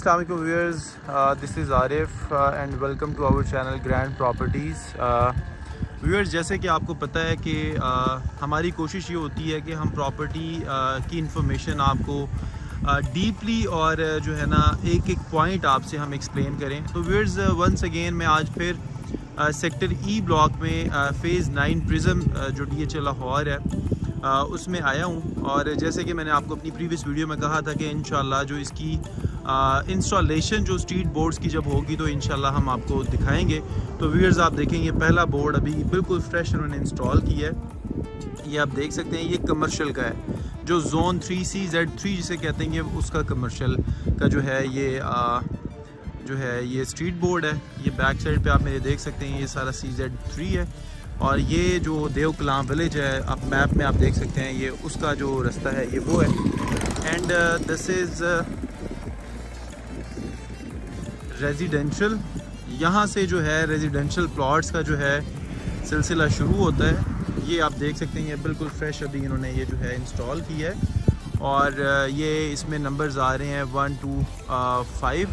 अस्सलाम वालेकुम viewers, this is Arif and welcome to our channel grand properties. Viewers, जैसे कि आपको पता है कि हमारी कोशिश ये होती है कि हम प्रॉपर्टी की इंफॉर्मेशन आपको डीपली और जो है ना एक एक पॉइंट आपसे हम एक्सप्लेन करें। तो व्यूअर्स, वंस अगेन मैं आज फिर सेक्टर ई ब्लॉक में फ़ेज़ 9 प्रिज्म जो DHL लाहौर है उसमें आया हूँ। और जैसे कि मैंने आपको अपनी प्रीवियस वीडियो में कहा था कि इंशाल्लाह जो इसकी इंस्टॉलेशन जो स्ट्रीट बोर्ड्स की जब होगी तो इंशाल्लाह हम आपको दिखाएंगे। तो व्यूअर्स, आप देखेंगे पहला बोर्ड अभी बिल्कुल फ्रेश उन्होंने इंस्टॉल किया है। ये आप देख सकते हैं, ये कमर्शियल का है, जो जोन 3CZ3 जिसे कहते हैं, उसका कमर्शियल का जो है ये स्ट्रीट बोर्ड है। ये बैक साइड पे आप मेरे देख सकते हैं, ये सारा CZ3 है। और ये जो देव कलाम विलेज है, आप मैप में आप देख सकते हैं, ये उसका जो रास्ता है ये वो है। And this is residential. यहाँ से जो है रेजिडेंशियल प्लॉट्स का जो है सिलसिला शुरू होता है। ये आप देख सकते हैं, ये बिल्कुल फ्रेश अभी इन्होंने ये जो है इंस्टॉल किया है। और ये इसमें नंबर्स आ रहे हैं 1 2 5,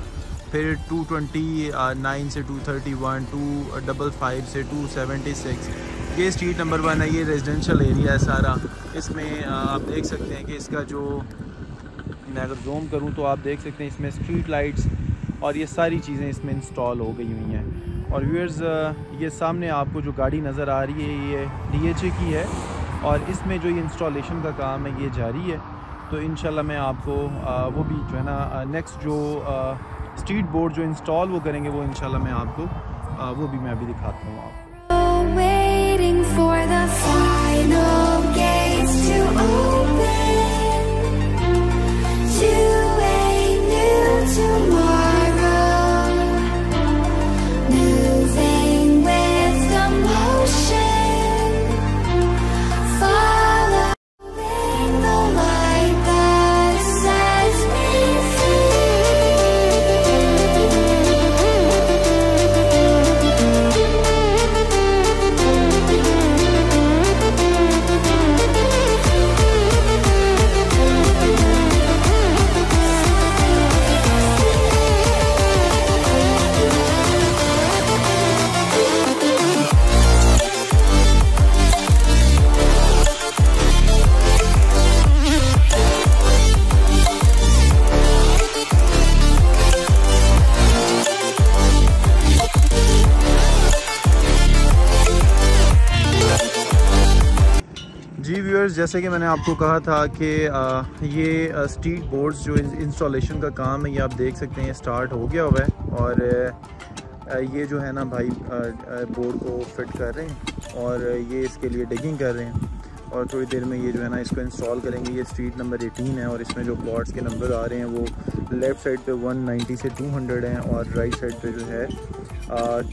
फिर 229 से 231, 255 से 276। ये स्ट्रीट नंबर 1 है। ये रेजिडेंशियल एरिया है सारा। इसमें आप देख सकते हैं कि इसका जो, मैं अगर जूम करूं तो आप देख सकते हैं इसमें स्ट्रीट लाइट्स और ये सारी चीज़ें इसमें इंस्टॉल हो गई हुई हैं। और व्यूअर्स, ये सामने आपको जो गाड़ी नज़र आ रही है ये DHA की है और इसमें जो ये इंस्टॉलेशन का काम है ये जारी है। तो इंशाल्लाह मैं आपको वो भी जो है ना नेक्स्ट जो स्ट्रीट बोर्ड जो इंस्टॉल वो करेंगे वो इंशाल्लाह मैं आपको वो भी मैं अभी दिखाता हूँ आपको। जी व्यूअर्स, जैसे कि मैंने आपको कहा था कि ये स्ट्रीट बोर्ड्स जो इंस्टॉलेशन का काम है ये आप देख सकते हैं स्टार्ट हो गया हुआ है। और ये जो है ना भाई बोर्ड को फिट कर रहे हैं और ये इसके लिए डिगिंग कर रहे हैं और थोड़ी देर में ये जो है ना इसको इंस्टॉल करेंगे। ये स्ट्रीट नंबर 18 है और इसमें जो प्लॉट्स के नंबर आ रहे हैं वो लेफ़्ट साइड पे 190 से 200 हैं और राइट साइड पे जो है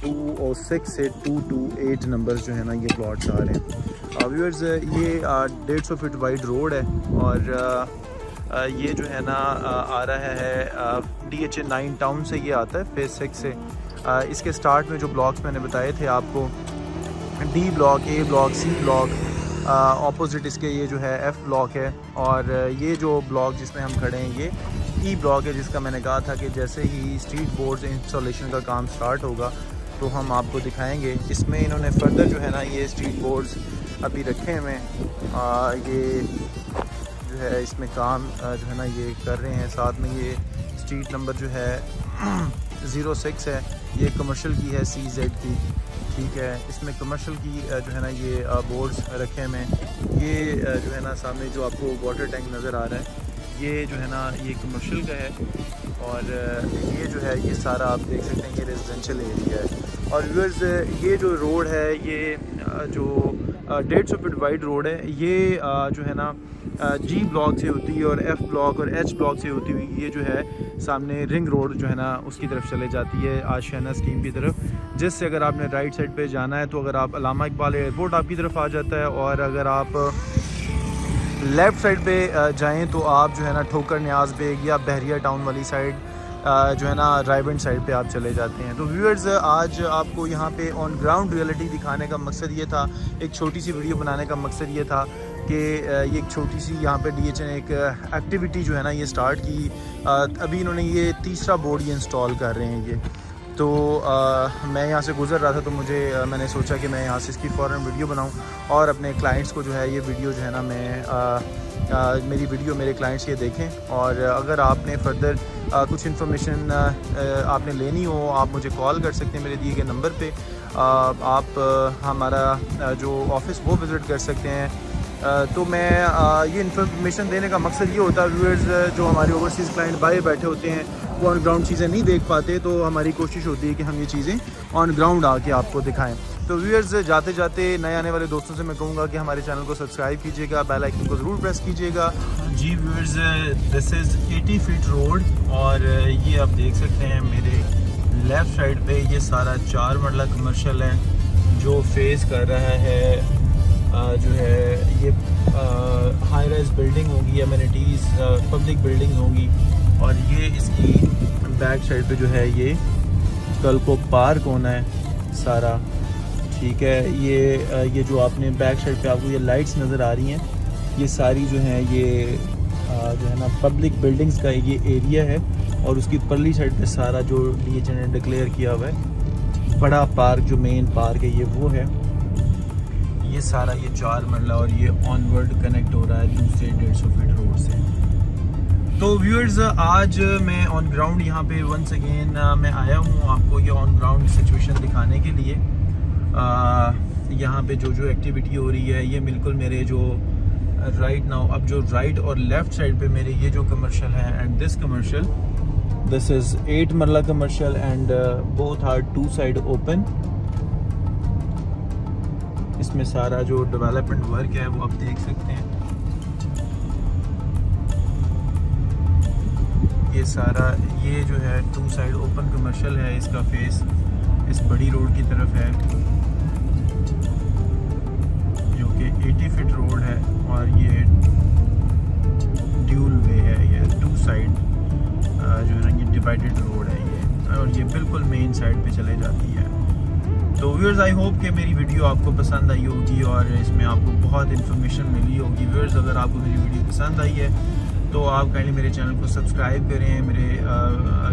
206 से 228 नंबर्स जो है ना ये प्लॉट्स आ रहे हैं। व्यूअर्स, ये 150 फीट वाइड रोड है और ये जो है ना आ रहा है DHA 9 टाउन से ये आता है फ़ेज़ 6 से। इसके स्टार्ट में जो ब्लॉक्स मैंने बताए थे आपको, D block, A block, C block, opposite इसके ये जो है F ब्लॉक है। और ये जो ब्लॉक जिसमें हम खड़े हैं ये E ब्लॉक है, जिसका मैंने कहा था कि जैसे ही स्ट्रीट बोर्ड्स इंस्टॉलेशन का काम स्टार्ट होगा तो हम आपको दिखाएंगे। इसमें इन्होंने फर्दर जो है ना ये स्ट्रीट बोर्ड्स अभी रखे हुए हैं। ये जो है इसमें काम जो है ना ये कर रहे हैं। साथ में ये स्ट्रीट नंबर जो है 06 है, ये कमर्शियल की है, CZ की, ठीक है। इसमें कमर्शियल की जो है ना ये बोर्ड्स रखे हुए हैं। ये जो है ना सामने जो आपको वाटर टैंक नज़र आ रहा है ये जो है ना ये कमर्शियल का है। और ये जो है ये सारा आप देख सकते हैं ये रेजिडेंशियल एरिया है। और व्यूअर्स, ये जो रोड है ये जो 150 फीट वाइड रोड है, ये जो है ना G ब्लॉक से होती है और F ब्लॉक और H ब्लॉक से होती हुई ये जो है सामने रिंग रोड जो है ना उसकी तरफ चले जाती है आशियाना स्कीम की तरफ। जिससे अगर आपने राइट साइड पे जाना है तो अगर आप अल्लामा इकबाल एयरपोर्ट आपकी तरफ आ जाता है और अगर आप लेफ़्ट साइड पे जाएं तो आप जो है ना ठोकर न्याज बेग या बहरिया टाउन वाली साइड जो है ना रायबंड साइड पे आप चले जाते हैं। तो व्यूअर्स, आज आपको यहाँ पे ऑन ग्राउंड रियलिटी दिखाने का मकसद ये था, एक छोटी सी वीडियो बनाने का मकसद ये था कि ये एक छोटी सी यहाँ पे DHA ने एक एक्टिविटी जो है ना ये स्टार्ट की। अभी इन्होंने ये तीसरा बोर्ड ये इंस्टॉल कर रहे हैं ये। तो मैं यहाँ से गुज़र रहा था तो मैंने सोचा कि मैं यहाँ से इसकी फ़ौरन वीडियो बनाऊँ और अपने क्लाइंट्स को जो है ये वीडियो जो है ना मेरी वीडियो मेरे क्लाइंट्स ये देखें। और अगर आपने फर्दर कुछ इन्फॉर्मेशन आपने लेनी हो, आप मुझे कॉल कर सकते हैं मेरे दिए गए नंबर पे। आप हमारा जो ऑफ़िस वो विज़िट कर सकते हैं। तो मैं ये इन्फॉर्मेशन देने का मकसद ये होता है, व्यूअर्स जो हमारे ओवरसीज़ क्लाइंट बाहर बैठे होते हैं वो ऑन ग्राउंड चीज़ें नहीं देख पाते, तो हमारी कोशिश होती है कि हम ये चीज़ें ऑन ग्राउंड आके आपको दिखाएं। तो व्यूअर्स जाते जाते नए आने वाले दोस्तों से मैं कहूँगा कि हमारे चैनल को सब्सक्राइब कीजिएगा, बेल आइकन को ज़रूर प्रेस कीजिएगा। जी viewers, this is 80 feet road और ये आप देख सकते हैं मेरे लेफ़्ट साइड पे ये सारा 4 मरला कमर्शियल है जो फेस कर रहा है जो है ये हाई राइज बिल्डिंग होगी, एमिनिटीज़ पब्लिक बिल्डिंग होंगी। और ये इसकी बैक साइड पे जो है ये कल को पार्क होना है सारा, ठीक है। ये जो आपने बैक साइड पे आपको ये लाइट्स नज़र आ रही हैं, ये सारी जो हैं ये जो है ना पब्लिक बिल्डिंग्स का ये एरिया है। और उसकी परली साइड पे सारा जो DHA ने डिक्लेयर किया हुआ है बड़ा पार्क, जो मेन पार्क है ये वो है। ये सारा ये 4 मरला और ये ऑनवर्ड कनेक्ट हो रहा है दूसरे 150 फीट रोड से। तो व्यूअर्स आज मैं ऑन ग्राउंड यहाँ पे वंस अगेन मैं आया हूँ आपको ये ऑन ग्राउंड सिचुएशन दिखाने के लिए। यहाँ पे जो एक्टिविटी हो रही है ये बिल्कुल मेरे जो राइट नाउ अब जो राइट और लेफ्ट साइड पे मेरे ये जो कमर्शियल है and this is 8 marla commercial and both are 2 side open. इसमें सारा जो डेवलपमेंट वर्क है वो आप देख सकते हैं। ये सारा ये जो है 2 साइड ओपन कमर्शियल है, इसका फेस इस बड़ी रोड की तरफ है जो कि 80 फीट रोड है और ये ड्यूल वे है, ये 2 साइड जो है ना ये डिवाइडेड रोड है ये, और ये बिल्कुल मेन साइड पे चले जाती है। तो व्यूअर्स आई होप कि मेरी वीडियो आपको पसंद आई होगी और इसमें आपको बहुत इन्फॉर्मेशन मिली होगी। व्यूअर्स अगर आपको मेरी वीडियो पसंद आई है तो आप काइंडली मेरे चैनल को सब्सक्राइब करें, मेरे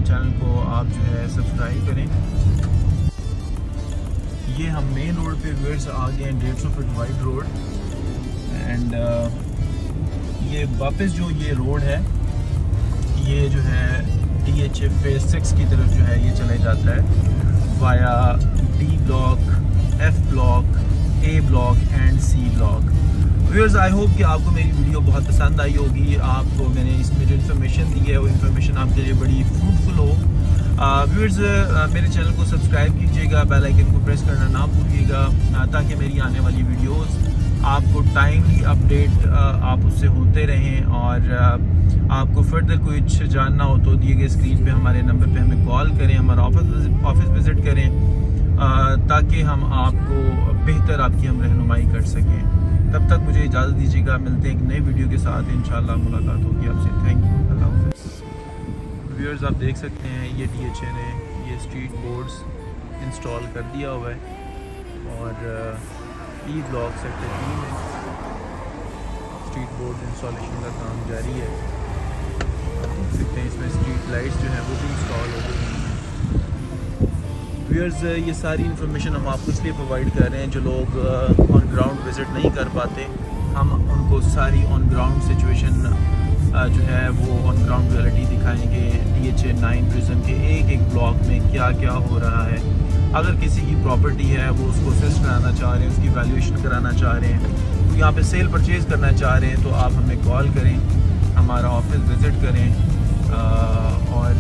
चैनल को आप जो है सब्सक्राइब करें। ये हम मेन रोड पे व्यूअर्स आ गए हैं, 150 फीट वाइड रोड एंड ये वापस जो ये रोड है ये जो है DHA फेज 6 की तरफ जो है ये चले जाता है via D block, F block, A block and C block. Viewers I hope कि आपको मेरी वीडियो बहुत पसंद आई होगी, आपको मैंने इसमें जो इन्फॉर्मेशन दी है वो इन्फॉर्मेशन आपके लिए बड़ी फ्रूटफुल हो। व्यूअर्स मेरे चैनल को सब्सक्राइब कीजिएगा, बेल आइकन को प्रेस करना ना भूलिएगा ताकि मेरी आने वाली वीडियोस आपको टाइमली अपडेट आप उससे होते रहें। और आपको फर्दर कुछ जानना हो तो दिए गए स्क्रीन पे हमारे नंबर पे हमें कॉल करें, हमारा ऑफिस विज़िट करें ताकि हम आपको बेहतर आपकी हम रहनुमाई कर सकें। तब तक मुझे इजाज़त दीजिएगा, मिलते हैं एक नए वीडियो के साथ, इंशाल्लाह मुलाकात होगी आपसे। थैंक यू, अल्लाह हाफ़िज़। व्यूअर्स आप देख सकते हैं ये DHA ने ये स्ट्रीट बोर्ड्स इंस्टॉल कर दिया हुआ है और E ब्लॉक सेक्टर 3 में स्ट्रीट बोर्ड इंस्टॉलेशन का काम जारी है। आप देख सकते हैं इसमें स्ट्रीट लाइट्स जो हैं वो भी इंस्टॉल हो गई हैं। व्यूअर्स ये सारी इन्फॉर्मेशन हम आपको इसलिए प्रोवाइड कर रहे हैं जो लोग ऑन ग्राउंड विज़िट नहीं कर पाते, हम उनको सारी ऑन ग्राउंड सिचुएशन जो है वो ऑन ग्राउंड रियलिटी दिखाएंगे। DHA 9 प्रिजन के एक ब्लॉक में क्या क्या हो रहा है। अगर किसी की प्रॉपर्टी है वो उसको असेस कराना चाह रहे हैं, उसकी वैल्यूएशन कराना चाह रहे हैं, तो यहाँ पे सेल परचेज़ करना चाह रहे हैं तो आप हमें कॉल करें, हमारा ऑफिस विज़िट करें और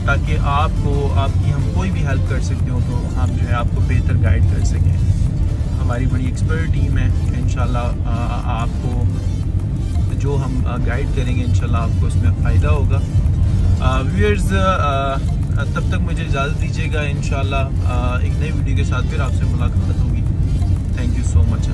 ताकि आपकी हम कोई भी हेल्प कर सकते हो तो हम जो है आपको बेहतर गाइड कर सकें। हमारी बड़ी एक्सपर्ट टीम है, इंशाल्लाह आपको जो हम गाइड करेंगे इंशाल्लाह आपको इसमें फ़ायदा होगा। व्यूअर्स तब तक मुझे इजाज़त दीजिएगा, इंशाल्लाह एक नई वीडियो के साथ फिर आपसे मुलाकात होगी। Thank you so much.